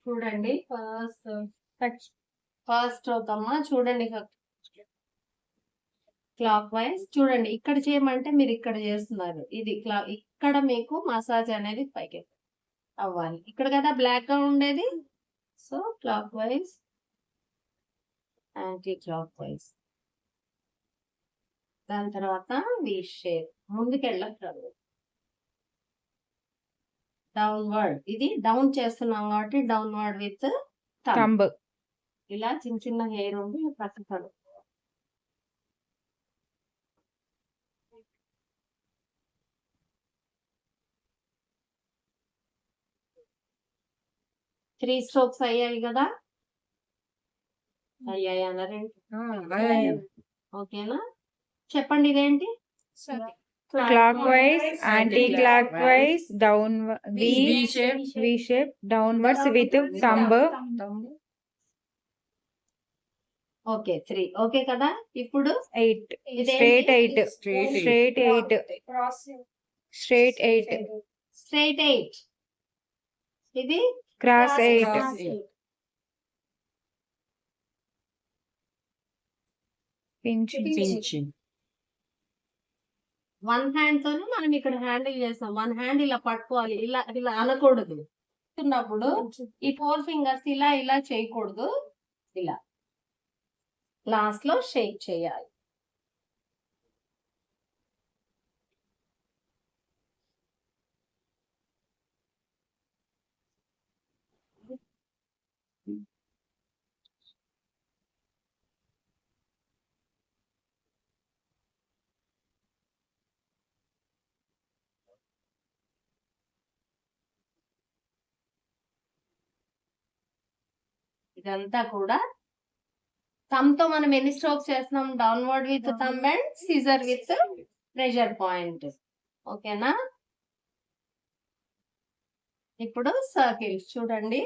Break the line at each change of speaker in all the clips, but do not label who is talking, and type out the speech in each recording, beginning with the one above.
చూడండి ఫస్ట్ అవుతామా చూడండి clock wise చూడండి. ఇక్కడ చేయమంటే మీరు ఇక్కడ చేస్తున్నారు. ఇది ఇక్కడ మీకు మసాజ్ అనేది పైకి అవ్వాలి. ఇక్కడ కదా బ్లాక్ గా ఉండేది. So clock wise, anti clock wise. దాని తర్వాత వి షేప్ ముందుకెళ్ళట్లేదు. డౌన్వర్డ్, ఇది డౌన్ చేస్తున్నాం కాబట్టి డౌన్వర్డ్ విత్ థంబ్. ఇలా చిన్న చిన్న హెయిర్ ఉండి ప్రక్కన 3 స్ట్రోక్స్ అయ్యాయి కదా. అయ్యాయి అన్నారేంటి? ఓకేనా, చెప్పండి ఇదేంటి?
Clock wise, anti clock wise, down V shape, downwards with thumb.
Okay 3 okay కదా. ఇప్పుడు
8 స్ట్రైట్ 8 స్ట్రైట్ 8 స్ట్రైట్ 8
స్ట్రైట్ 8. ఇది
క్రాస్ 8 పించ్.
వన్ హ్యాండ్ తోనే మనం ఇక్కడ హ్యాండిల్ చేస్తాం. వన్ హ్యాండ్ ఇలా పట్టుకోవాలి, ఇలా ఇలా అనకూడదు. ఉన్నప్పుడు ఈ 4 ఫింగర్స్ ఇలా ఇలా చేయకూడదు. ఇలా లాస్ట్ లో షేక్ చేయాలి. ఇదంతా కూడా థంబ్ తో మనం ఎన్ని స్ట్రోక్స్ చేస్తున్నాం? Downward with thumb and scissor with pressure point. ఓకేనా. ఇప్పుడు సర్కిల్స్ చూడండి.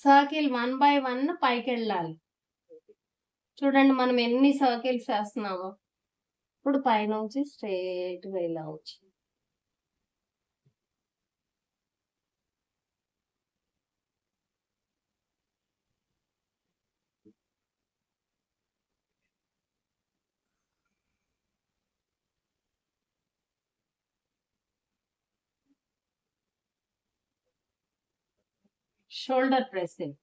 సర్కిల్ 1 by 1 పైకి వెళ్ళాలి. చూడండి మనం ఎన్ని సర్కిల్స్ చేస్తున్నామో. ఇప్పుడు పైనుంచి స్ట్రైట్ గా ఇలా వచ్చి షోల్డర్ ప్రెసింగ్.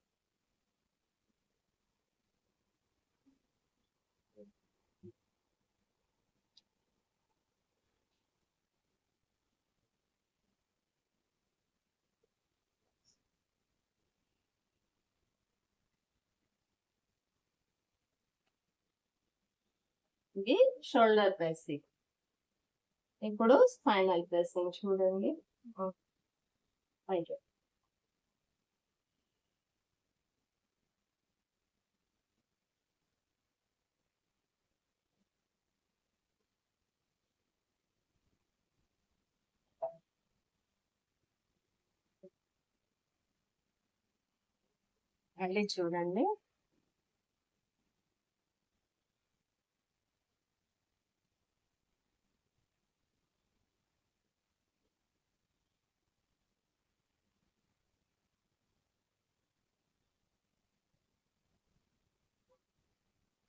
ఇది షోల్డర్ ప్రెసింగ్. ఇప్పుడు స్పైనల్ ప్రెసింగ్ చూడండి. పైకి మళ్ళీ చూడండి.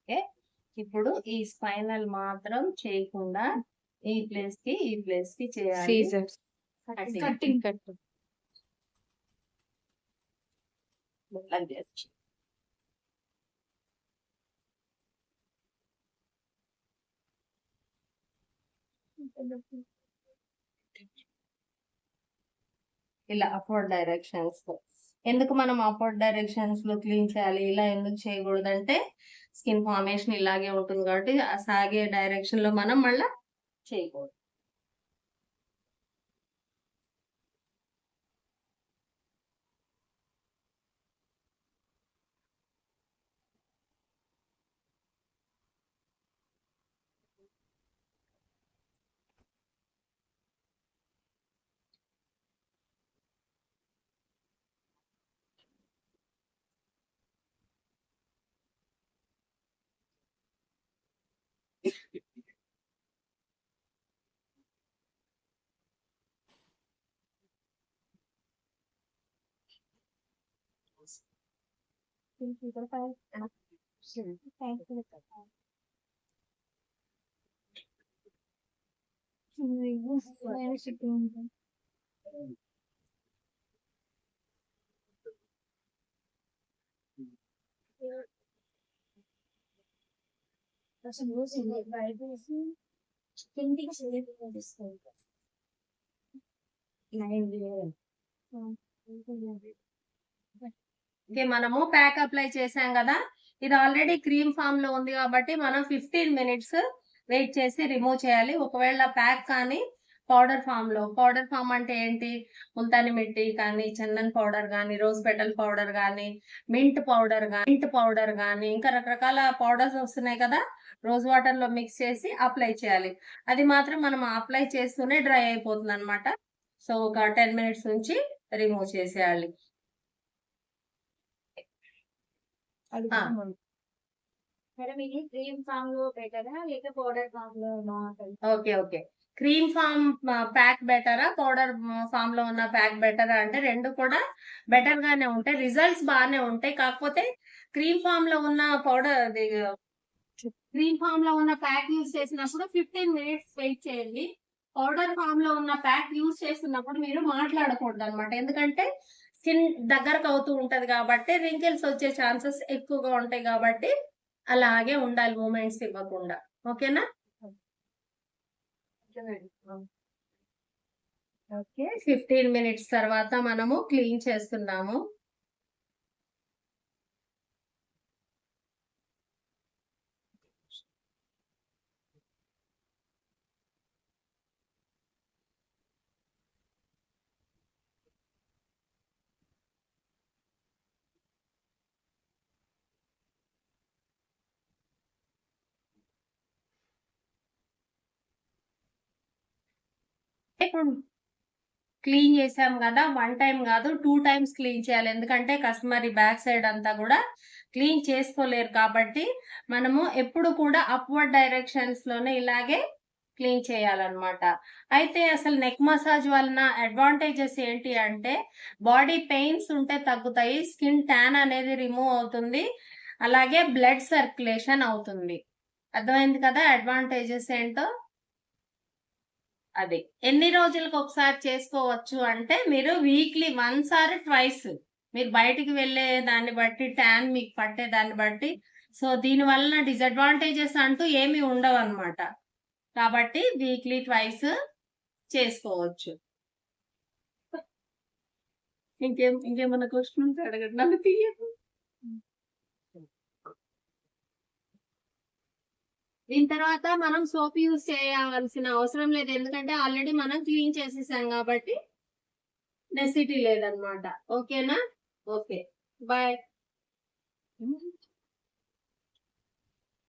ఓకే, ఇప్పుడు ఈ స్పైనల్ మాత్రం చేయకుండా ఈ ప్లేస్ కి చేయాలి.
Cutting cut.
ఇలా అప్వర్డ్ డైరెక్షన్స్ లో. ఎందుకు మనం అప్వర్డ్ డైరెక్షన్స్ లో క్లీన్ చేయాలి, ఇలా ఎందుకు చేయకూడదు అంటే స్కిన్ ఫార్మేషన్ ఇలాగే ఉంటుంది కాబట్టి ఆ సాగే డైరెక్షన్ లో మనం మళ్ళా చేయకూడదు. ఓకే, మనము ప్యాక్ అప్లై చేసాం కదా. ఇది ఆల్రెడీ క్రీమ్ ఫామ్ లో ఉంది కాబట్టి మనం 15 మినిట్స్ వెయిట్ చేసి రిమూవ్ చేయాలి. ఒకవేళ ప్యాక్ కానీ పౌడర్ ఫామ్ అంటే ఏంటి, ముల్తాని మిట్టి కానీ, చందన్ పౌడర్ కానీ, రోజ్ పెటల్ పౌడర్ కానీ, మింట్ పౌడర్ కానీ ఇంకా రకరకాల పౌడర్స్ వస్తున్నాయి కదా, రోజ్ వాటర్ లో మిక్స్ చేసి అప్లై చేయాలి. అది మాత్రం మనం అప్లై చేస్తూనే డ్రై అయిపోతుంది అనమాట. సో ఒక 10 మినిట్స్ నుంచి రిమూవ్ చేసేయాలి.
మేడం ఇది క్రీమ్ ఫామ్ లో బెటరా లేక పౌడర్ ఫామ్ లో బాగుంటుంది?
ఓకే, క్రీమ్ ఫామ్ ప్యాక్ బెటరా, పౌడర్ ఫామ్ లో ఉన్న ప్యాక్ బెటరా అంటే రెండు కూడా బెటర్ గానే ఉంటాయి, రిజల్ట్స్ బాగానే ఉంటాయి. కాకపోతే క్రీమ్ ఫామ్ లో ఉన్న ప్యాక్ యూజ్ చేసినప్పుడు 15 మినిట్స్ వెయిట్ చేయండి. పౌడర్ ఫామ్ లో ఉన్న ప్యాక్ యూజ్ చేస్తున్నప్పుడు మీరు మాట్లాడకూడదు అనమాట. ఎందుకంటే స్కిన్ దగ్గరకు అవుతూ ఉంటది కాబట్టి రింకిల్స్ వచ్చే ఛాన్సెస్ ఎక్కువగా ఉంటాయి కాబట్టి అలాగే ఉండాలి, మూమెంట్స్ ఇవ్వకుండా. ఓకేనా? ఓకే, 15 మినిట్స్ తర్వాత మనము క్లీన్ చేస్తున్నాము. ఇప్పుడు క్లీన్ చేసాం కదా, 1 టైం కాదు 2 టైమ్స్ క్లీన్ చేయాలి. ఎందుకంటే కస్టమర్ బ్యాక్ సైడ్ అంతా కూడా క్లీన్ చేసుకోలేరు కాబట్టి మనము ఎప్పుడు కూడా అప్వర్డ్ డైరెక్షన్స్ లోనే ఇలాగే క్లీన్ చేయాలన్నమాట. అయితే అసలు నెక్ మసాజ్ వలన అడ్వాంటేజెస్ ఏంటి అంటే బాడీ పెయిన్స్ ఉంటే తగ్గుతాయి, స్కిన్ ట్యాన్ అనేది రిమూవ్ అవుతుంది, అలాగే బ్లడ్ సర్క్యులేషన్ అవుతుంది. అర్థమైంది కదా అడ్వాంటేజెస్ ఏంటో. అది ఎన్ని రోజులకు ఒకసారి చేసుకోవచ్చు అంటే మీరు వీక్లీ 1 ఆర్ 2 మీరు బయటికి వెళ్ళే దాన్ని బట్టి, ట్యాన్ మీకు పట్టే దాన్ని బట్టి. సో దీని వలన డిసడ్వాంటేజెస్ అంటూ ఏమి ఉండవు అనమాట. కాబట్టి వీక్లీ 2 చేసుకోవచ్చు. ఇంకేమన్నా క్వశ్చన్ ఉంటే అడగండి, నన్ను తీయదు. దీని తర్వాత మనం సోప్ యూజ్ చేయాల్సిన అవసరం లేదు, ఎందుకంటే ఆల్రెడీ మనం క్లీన్ చేసేసాం కాబట్టి నెసిటీ లేదనమాట. ఓకేనా? Okay, bye.